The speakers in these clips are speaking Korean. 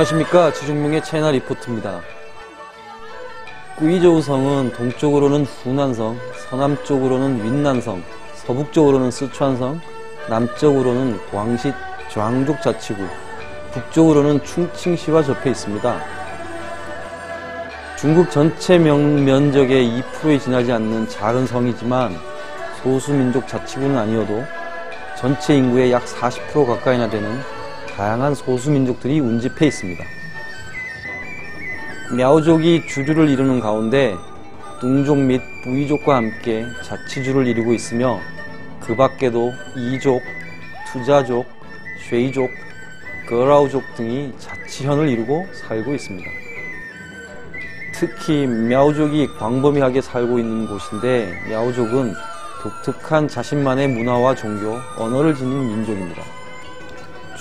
안녕하십니까. 지중명의 차이나 리포트입니다. 꾸이저우성은 동쪽으로는 후난성, 서남쪽으로는 윈난성, 서북쪽으로는 스촨성, 남쪽으로는 광시 장족 자치구, 북쪽으로는 충칭시와 접해 있습니다. 중국 전체 면적의 2%에 지나지 않는 작은 성이지만 소수민족 자치구는 아니어도 전체 인구의 약 40% 가까이나 되는 다양한 소수민족들이 운집해 있습니다. мя오족이 주류를 이루는 가운데 둥족 및 부이족과 함께 자치주를 이루고 있으며 그 밖에도 이족, 투자족, 쉐이족, 거라우족 등이 자치현을 이루고 살고 있습니다. 특히 мя오족이 광범위하게 살고 있는 곳인데 мя오족은 독특한 자신만의 문화와 종교, 언어를 지닌 민족입니다.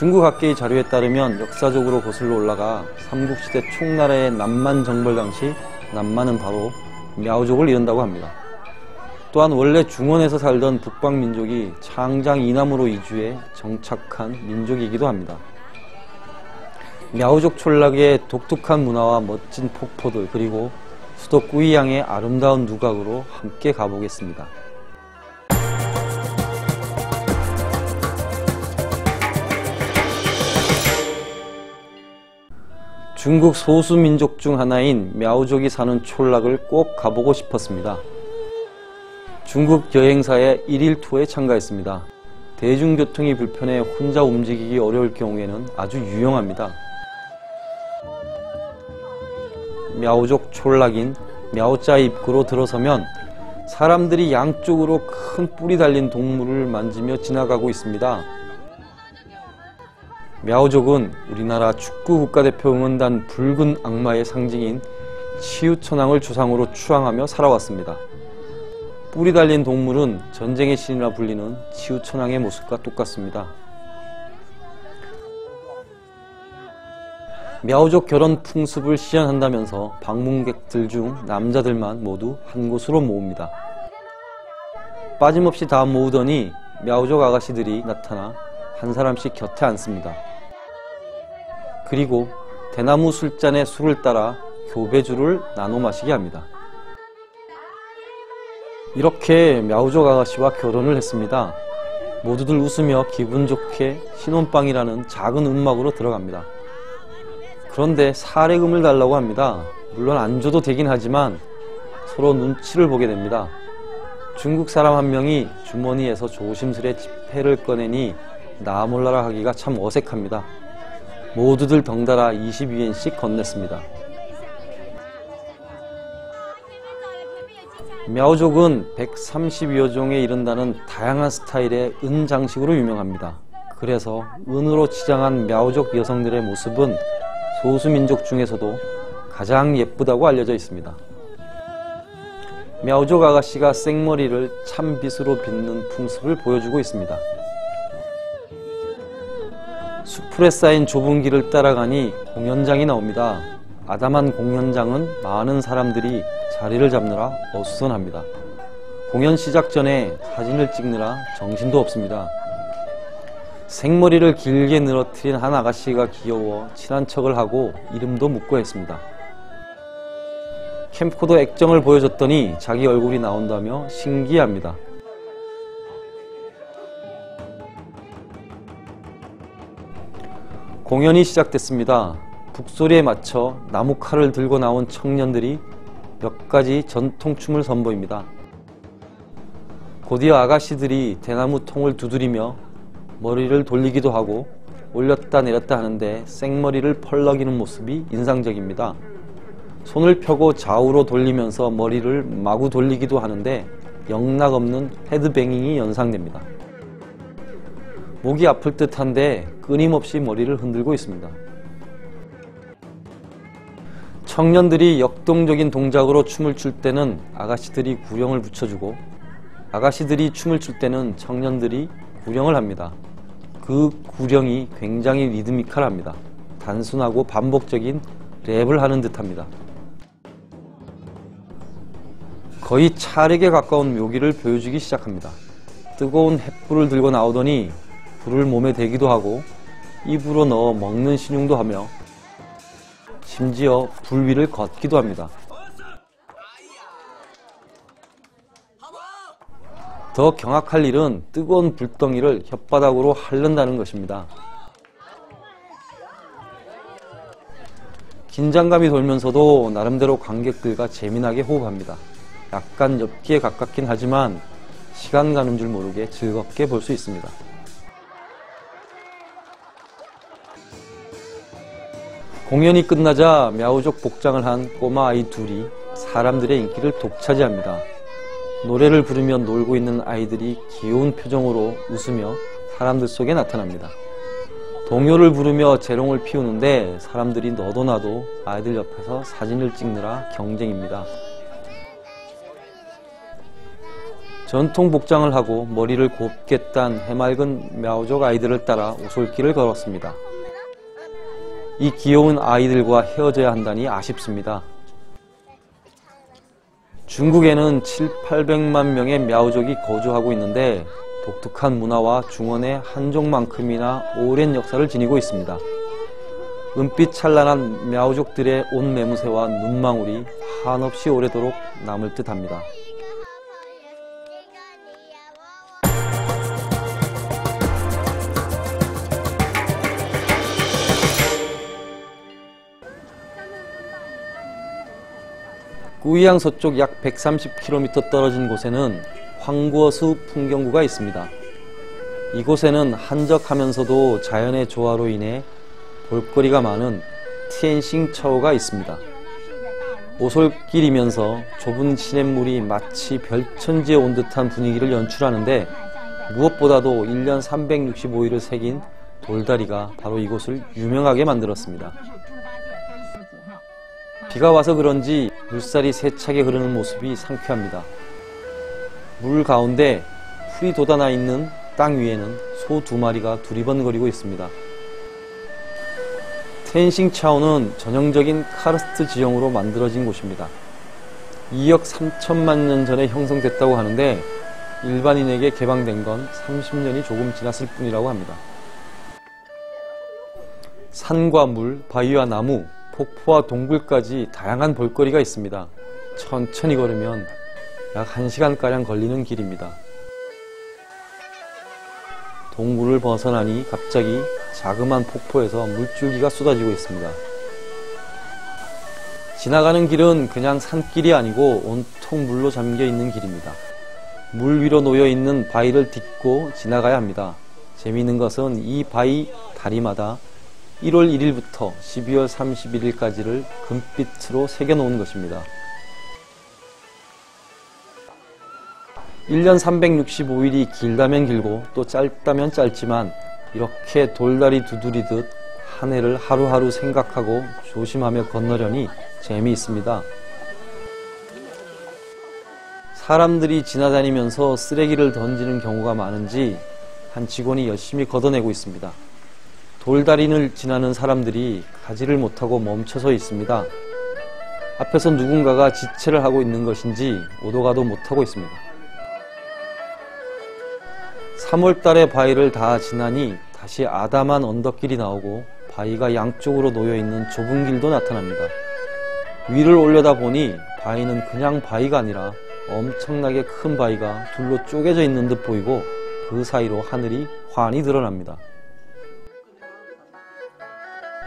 중국 학계의 자료에 따르면 역사적으로 거슬러 올라가 삼국시대 총나라의 남만 정벌 당시 남만은 바로 мя오족을 이룬다고 합니다. 또한 원래 중원에서 살던 북방민족이 창장 이남으로 이주해 정착한 민족이기도 합니다. мя오족 촌락의 독특한 문화와 멋진 폭포들 그리고 수도 꾸이양의 아름다운 누각으로 함께 가보겠습니다. 중국 소수민족 중 하나인 мя오족이 사는 촌락을 꼭 가보고 싶었습니다. 중국 여행사의 1일 투어에 참가했습니다. 대중교통이 불편해 혼자 움직이기 어려울 경우에는 아주 유용합니다. мя오족 촌락인 мя오짜 입구로 들어서면 사람들이 양쪽으로 큰 뿔이 달린 동물을 만지며 지나가고 있습니다. мя오족은 우리나라 축구 국가대표 응원단 붉은 악마의 상징인 치유천왕을 조상으로 추앙하며 살아왔습니다. 뿔이 달린 동물은 전쟁의 신이라 불리는 치유천왕의 모습과 똑같습니다. мя오족 결혼 풍습을 시연한다면서 방문객들 중 남자들만 모두 한 곳으로 모읍니다. 빠짐없이 다 모으더니 мя오족 아가씨들이 나타나 한 사람씩 곁에 앉습니다. 그리고 대나무 술잔에 술을 따라 교배주를 나눠 마시게 합니다. 이렇게 мя오족 아가씨와 결혼을 했습니다. 모두들 웃으며 기분 좋게 신혼방이라는 작은 움막으로 들어갑니다. 그런데 사례금을 달라고 합니다. 물론 안 줘도 되긴 하지만 서로 눈치를 보게 됩니다. 중국 사람 한 명이 주머니에서 조심스레 지폐를 꺼내니 나 몰라라 하기가 참 어색합니다. 모두들 덩달아 22엔씩 건넸습니다. мя오족은 130여 종에 이른다는 다양한 스타일의 은 장식으로 유명합니다. 그래서 은으로 치장한 мя오족 여성들의 모습은 소수민족 중에서도 가장 예쁘다고 알려져 있습니다. мя오족 아가씨가 생머리를 참빗으로 빗는 풍습을 보여주고 있습니다. 수풀에 쌓인 좁은 길을 따라가니 공연장이 나옵니다. 아담한 공연장은 많은 사람들이 자리를 잡느라 어수선합니다. 공연 시작 전에 사진을 찍느라 정신도 없습니다. 생머리를 길게 늘어뜨린 한 아가씨가 귀여워 친한 척을 하고 이름도 묻고 했습니다. 캠코더 액정을 보여줬더니 자기 얼굴이 나온다며 신기해합니다. 공연이 시작됐습니다. 북소리에 맞춰 나무칼을 들고 나온 청년들이 몇 가지 전통춤을 선보입니다. 곧이어 아가씨들이 대나무 통을 두드리며 머리를 돌리기도 하고 올렸다 내렸다 하는데 생머리를 펄럭이는 모습이 인상적입니다. 손을 펴고 좌우로 돌리면서 머리를 마구 돌리기도 하는데 영락없는 헤드뱅잉이 연상됩니다. 목이 아플 듯한데 끊임없이 머리를 흔들고 있습니다. 청년들이 역동적인 동작으로 춤을 출 때는 아가씨들이 구령을 붙여주고 아가씨들이 춤을 출 때는 청년들이 구령을 합니다. 그 구령이 굉장히 리드미컬합니다. 단순하고 반복적인 랩을 하는 듯합니다. 거의 찰흙에 가까운 묘기를 보여주기 시작합니다. 뜨거운 횃불을 들고 나오더니 불을 몸에 대기도 하고 입으로 넣어 먹는 신용도 하며 심지어 불 위를 걷기도 합니다. 더 경악할 일은 뜨거운 불덩이를 혓바닥으로 핥는다는 것입니다. 긴장감이 돌면서도 나름대로 관객들과 재미나게 호흡합니다. 약간 엽기에 가깝긴 하지만 시간 가는 줄 모르게 즐겁게 볼 수 있습니다. 공연이 끝나자 мя우족 복장을 한 꼬마 아이 둘이 사람들의 인기를 독차지합니다. 노래를 부르며 놀고 있는 아이들이 귀여운 표정으로 웃으며 사람들 속에 나타납니다. 동요를 부르며 재롱을 피우는데 사람들이 너도 나도 아이들 옆에서 사진을 찍느라 경쟁입니다. 전통 복장을 하고 머리를 곱게 딴 해맑은 мя우족 아이들을 따라 오솔길을 걸었습니다. 이 귀여운 아이들과 헤어져야 한다니 아쉽습니다. 중국에는 700~800만 명의 мя우족이 거주하고 있는데 독특한 문화와 중원의 한족만큼이나 오랜 역사를 지니고 있습니다. 은빛 찬란한 мя우족들의 옷 매무새와 눈망울이 한없이 오래도록 남을 듯 합니다. 꾸이양 서쪽 약 130km 떨어진 곳에는 황구어수 풍경구가 있습니다. 이곳에는 한적하면서도 자연의 조화로 인해 볼거리가 많은 티엔싱차오가 있습니다. 오솔길이면서 좁은 시냇물이 마치 별천지에 온 듯한 분위기를 연출하는데 무엇보다도 1년 365일을 새긴 돌다리가 바로 이곳을 유명하게 만들었습니다. 비가 와서 그런지 물살이 세차게 흐르는 모습이 상쾌합니다. 물 가운데 풀이 돋아나 있는 땅 위에는 소 2마리가 두리번거리고 있습니다. 텐싱차오는 전형적인 카르스트 지형으로 만들어진 곳입니다. 2억 3천만 년 전에 형성됐다고 하는데 일반인에게 개방된 건 30년이 조금 지났을 뿐이라고 합니다. 산과 물, 바위와 나무, 폭포와 동굴까지 다양한 볼거리가 있습니다. 천천히 걸으면 약 1시간가량 걸리는 길입니다. 동굴을 벗어나니 갑자기 자그마한 폭포에서 물줄기가 쏟아지고 있습니다. 지나가는 길은 그냥 산길이 아니고 온통 물로 잠겨 있는 길입니다. 물 위로 놓여 있는 바위를 딛고 지나가야 합니다. 재미있는 것은 이 바위 다리마다 1월 1일부터 12월 31일까지를 금빛으로 새겨놓은 것입니다. 1년 365일이 길다면 길고 또 짧다면 짧지만 이렇게 돌다리 두드리듯 한 해를 하루하루 생각하고 조심하며 건너려니 재미있습니다. 사람들이 지나다니면서 쓰레기를 던지는 경우가 많은지 한 직원이 열심히 걷어내고 있습니다. 돌다리를 지나는 사람들이 가지를 못하고 멈춰서 있습니다. 앞에서 누군가가 지체를 하고 있는 것인지 오도 가도 못하고 있습니다. 3월달에 바위를 다 지나니 다시 아담한 언덕길이 나오고 바위가 양쪽으로 놓여있는 좁은 길도 나타납니다. 위를 올려다보니 바위는 그냥 바위가 아니라 엄청나게 큰 바위가 둘로 쪼개져 있는 듯 보이고 그 사이로 하늘이 환히 드러납니다.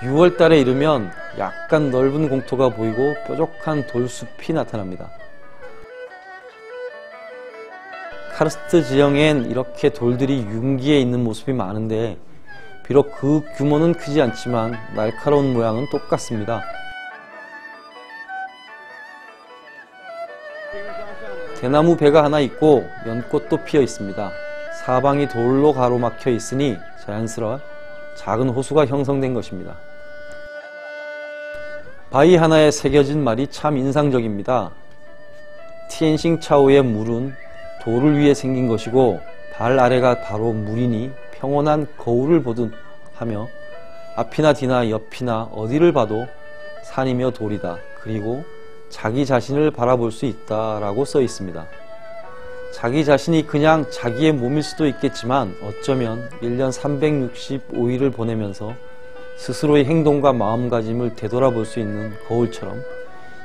6월달에 이르면 약간 넓은 공터가 보이고 뾰족한 돌숲이 나타납니다. 카르스트 지형엔 이렇게 돌들이 융기에 있는 모습이 많은데 비록 그 규모는 크지 않지만 날카로운 모양은 똑같습니다. 대나무 배가 하나 있고 연꽃도 피어 있습니다. 사방이 돌로 가로막혀 있으니 자연스러운 작은 호수가 형성된 것입니다. 바위 하나에 새겨진 말이 참 인상적입니다. 티엔싱차오의 물은 돌을 위해 생긴 것이고 발 아래가 바로 물이니 평온한 거울을 보듯 하며 앞이나 뒤나 옆이나 어디를 봐도 산이며 돌이다. 그리고 자기 자신을 바라볼 수 있다 라고 써 있습니다. 자기 자신이 그냥 자기의 몸일 수도 있겠지만 어쩌면 1년 365일을 보내면서 스스로의 행동과 마음가짐을 되돌아볼 수 있는 거울처럼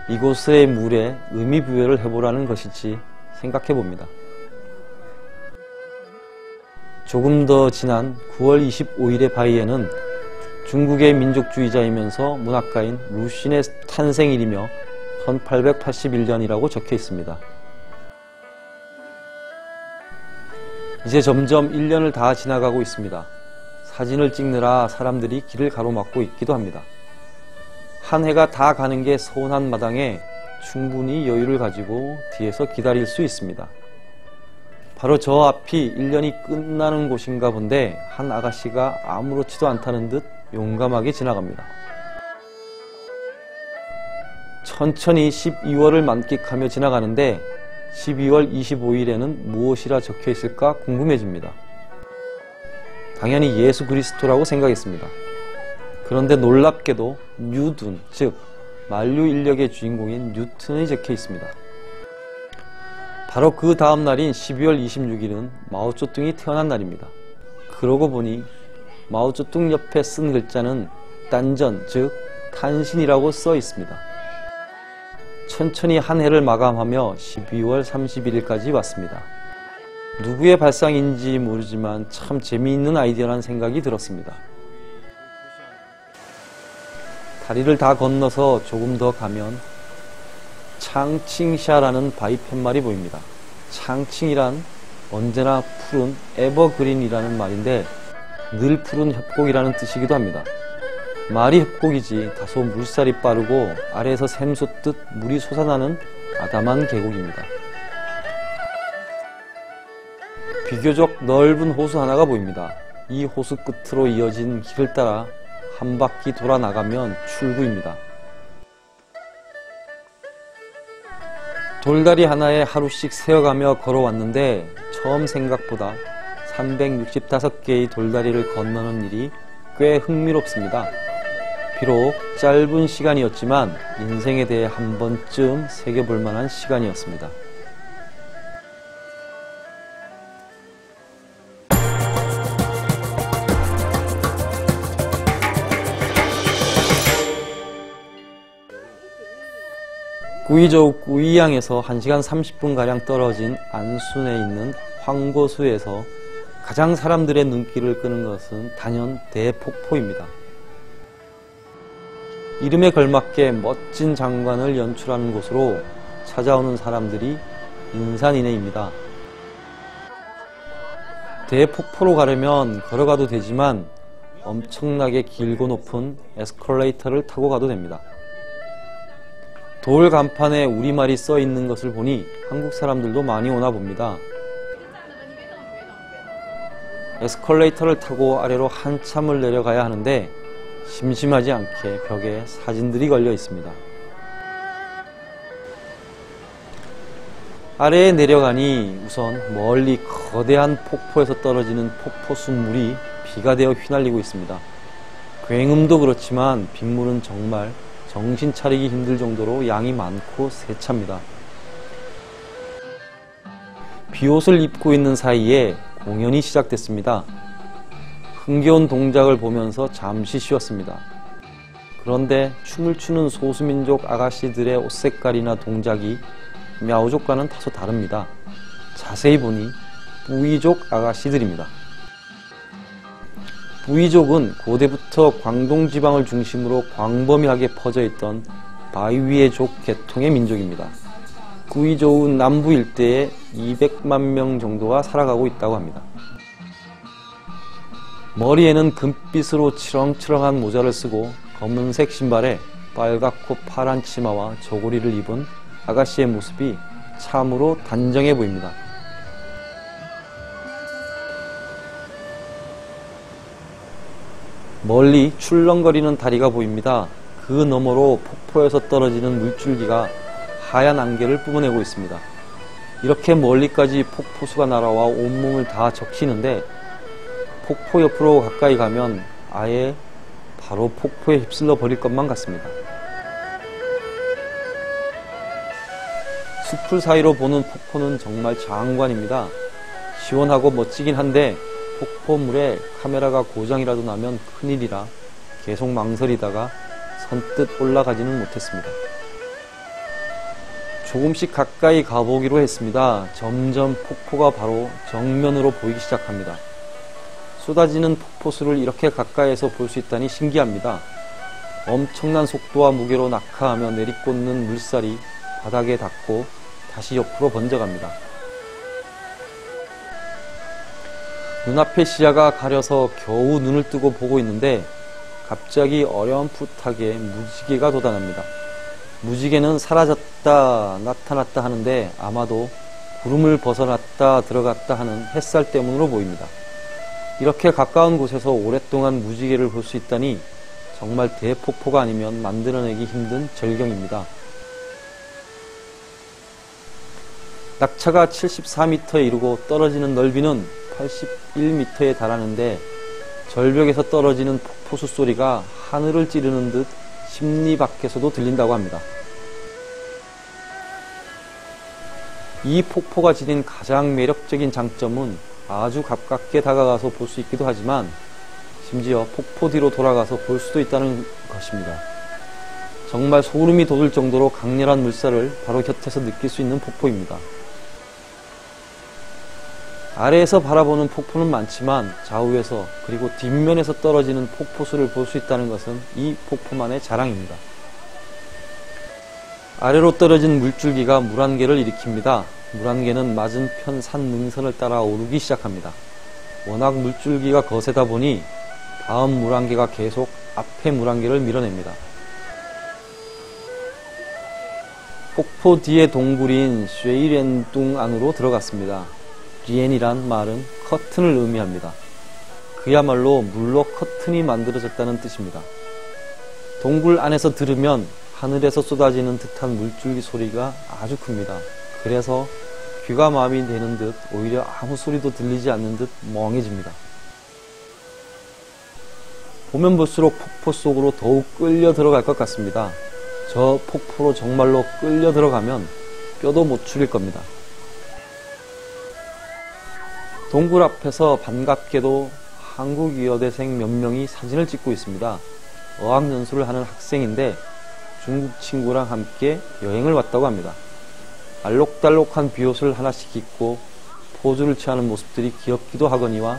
이곳의 물에 의미 부여를 해보라는 것일지 생각해 봅니다. 조금 더 지난 9월 25일의 바위에는 중국의 민족주의자이면서 문학가인 루신의 탄생일이며 1881년이라고 적혀 있습니다. 이제 점점 1년을 다 지나가고 있습니다. 사진을 찍느라 사람들이 길을 가로막고 있기도 합니다. 한 해가 다 가는 게 서운한 마당에 충분히 여유를 가지고 뒤에서 기다릴 수 있습니다. 바로 저 앞이 1년이 끝나는 곳인가 본데 한 아가씨가 아무렇지도 않다는 듯 용감하게 지나갑니다. 천천히 12월을 만끽하며 지나가는데 12월 25일에는 무엇이라 적혀 있을까 궁금해집니다. 당연히 예수 그리스도라고 생각했습니다. 그런데 놀랍게도 뉴둔, 즉 만류 인력의 주인공인 뉴턴이 적혀 있습니다. 바로 그 다음 날인 12월 26일은 마오쩌둥이 태어난 날입니다. 그러고 보니 마오쩌둥 옆에 쓴 글자는 딴전, 즉 탄신이라고 써 있습니다. 천천히 한 해를 마감하며 12월 31일까지 왔습니다. 누구의 발상인지 모르지만 참 재미있는 아이디어라는 생각이 들었습니다. 다리를 다 건너서 조금 더 가면 창칭샤라는 바위 팻말이 보입니다. 창칭이란 언제나 푸른 에버그린이라는 말인데 늘 푸른 협곡이라는 뜻이기도 합니다. 말이 협곡이지 다소 물살이 빠르고 아래에서 샘솟듯 물이 솟아나는 아담한 계곡입니다. 비교적 넓은 호수 하나가 보입니다. 이 호수 끝으로 이어진 길을 따라 한 바퀴 돌아 나가면 출구입니다. 돌다리 하나에 하루씩 세어가며 걸어왔는데 처음 생각보다 365개의 돌다리를 건너는 일이 꽤 흥미롭습니다. 비록 짧은 시간이었지만 인생에 대해 한 번쯤 새겨볼 만한 시간이었습니다. 구이저우 구이양에서 1시간 30분가량 떨어진 안순에 있는 황고수에서 가장 사람들의 눈길을 끄는 것은 단연 대폭포입니다. 이름에 걸맞게 멋진 장관을 연출하는 곳으로 찾아오는 사람들이 인산인해입니다. 대폭포로 가려면 걸어가도 되지만 엄청나게 길고 높은 에스컬레이터를 타고 가도 됩니다. 돌 간판에 우리말이 써 있는 것을 보니 한국 사람들도 많이 오나 봅니다. 에스컬레이터를 타고 아래로 한참을 내려가야 하는데 심심하지 않게 벽에 사진들이 걸려 있습니다. 아래에 내려가니 우선 멀리 거대한 폭포에서 떨어지는 폭포 순물이 비가 되어 휘날리고 있습니다. 굉음도 그렇지만 빗물은 정말 정신 차리기 힘들 정도로 양이 많고 세찹니다. 비옷을 입고 있는 사이에 공연이 시작됐습니다. 흥겨운 동작을 보면서 잠시 쉬었습니다. 그런데 춤을 추는 소수민족 아가씨들의 옷 색깔이나 동작이 мя오족과는 다소 다릅니다. 자세히 보니 뿌이족 아가씨들입니다. 뿌이족은 고대부터 광동 지방을 중심으로 광범위하게 퍼져 있던 바위위에족 계통의 민족입니다. 뿌이족우 남부 일대에 200만 명 정도가 살아가고 있다고 합니다. 머리에는 금빛으로 치렁치렁한 모자를 쓰고 검은색 신발에 빨갛고 파란 치마와 저고리를 입은 아가씨의 모습이 참으로 단정해 보입니다. 멀리 출렁거리는 다리가 보입니다. 그 너머로 폭포에서 떨어지는 물줄기가 하얀 안개를 뿜어내고 있습니다. 이렇게 멀리까지 폭포수가 날아와 온몸을 다 적시는데 폭포 옆으로 가까이 가면 아예 바로 폭포에 휩쓸려 버릴 것만 같습니다. 숲을 사이로 보는 폭포는 정말 장관입니다. 시원하고 멋지긴 한데 폭포물에 카메라가 고장이라도 나면 큰일이라 계속 망설이다가 선뜻 올라가지는 못했습니다. 조금씩 가까이 가보기로 했습니다. 점점 폭포가 바로 정면으로 보이기 시작합니다. 쏟아지는 폭포수를 이렇게 가까이에서 볼 수 있다니 신기합니다. 엄청난 속도와 무게로 낙하하며 내리꽂는 물살이 바닥에 닿고 다시 옆으로 번져갑니다. 눈앞의 시야가 가려서 겨우 눈을 뜨고 보고 있는데 갑자기 어렴풋하게 무지개가 돋아납니다. 무지개는 사라졌다 나타났다 하는데 아마도 구름을 벗어났다 들어갔다 하는 햇살 때문으로 보입니다. 이렇게 가까운 곳에서 오랫동안 무지개를 볼 수 있다니 정말 대폭포가 아니면 만들어내기 힘든 절경입니다. 낙차가 74m에 이르고 떨어지는 넓이는 81m에 달하는데 절벽에서 떨어지는 폭포수 소리가 하늘을 찌르는 듯 심리 밖에서도 들린다고 합니다. 이 폭포가 지닌 가장 매력적인 장점은 아주 가깝게 다가가서 볼 수 있기도 하지만 심지어 폭포 뒤로 돌아가서 볼 수도 있다는 것입니다. 정말 소름이 돋을 정도로 강렬한 물살을 바로 곁에서 느낄 수 있는 폭포입니다. 아래에서 바라보는 폭포는 많지만 좌우에서 그리고 뒷면에서 떨어지는 폭포수를 볼 수 있다는 것은 이 폭포만의 자랑입니다. 아래로 떨어진 물줄기가 물안개를 일으킵니다. 물안개는 맞은편 산 능선을 따라 오르기 시작합니다. 워낙 물줄기가 거세다 보니 다음 물안개가 계속 앞에 물안개를 밀어냅니다. 폭포 뒤의 동굴인 쉐이렌뚱 안으로 들어갔습니다. 리엔이란 말은 커튼을 의미합니다. 그야말로 물로 커튼이 만들어졌다는 뜻입니다. 동굴 안에서 들으면 하늘에서 쏟아지는 듯한 물줄기 소리가 아주 큽니다. 그래서 귀가 마음이 되는 듯 오히려 아무 소리도 들리지 않는 듯 멍해집니다. 보면 볼수록 폭포 속으로 더욱 끌려 들어갈 것 같습니다. 저 폭포로 정말로 끌려 들어가면 뼈도 못 추릴 겁니다. 동굴 앞에서 반갑게도 한국여대생 몇 명이 사진을 찍고 있습니다. 어학연수를 하는 학생인데 중국 친구랑 함께 여행을 왔다고 합니다. 알록달록한 비옷을 하나씩 입고 포즈를 취하는 모습들이 귀엽기도 하거니와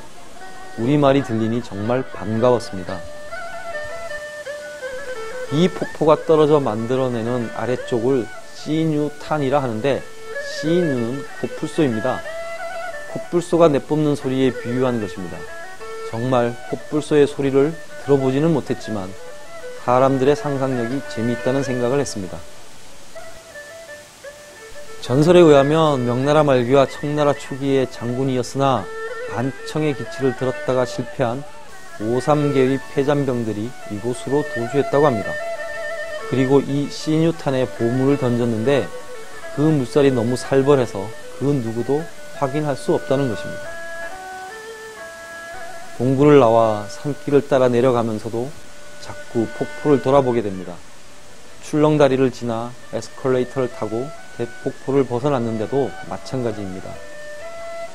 우리말이 들리니 정말 반가웠습니다. 이 폭포가 떨어져 만들어내는 아래쪽을 시뉴탄이라 하는데 시뉴는 코뿔소입니다. 코뿔소가 내뿜는 소리에 비유한 것입니다. 정말 코뿔소의 소리를 들어보지는 못했지만 사람들의 상상력이 재미있다는 생각을 했습니다. 전설에 의하면 명나라 말기와 청나라 초기의 장군이었으나 반청의 기치를 들었다가 실패한 오삼계의 패잔병들이 이곳으로 도주했다고 합니다. 그리고 이 시뉴탄에 보물을 던졌는데 그 물살이 너무 살벌해서 그 누구도 확인할 수 없다는 것입니다. 동굴을 나와 산길을 따라 내려가면서도 자꾸 폭포를 돌아보게 됩니다. 출렁다리를 지나 에스컬레이터를 타고 대폭포를 벗어났는데도 마찬가지입니다.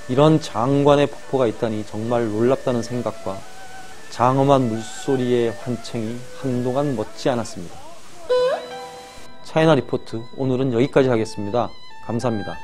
이런 장관의 폭포가 있다니 정말 놀랍다는 생각과 장엄한 물소리의 환청이 한동안 멎지 않았습니다. 차이나 리포트 오늘은 여기까지 하겠습니다. 감사합니다.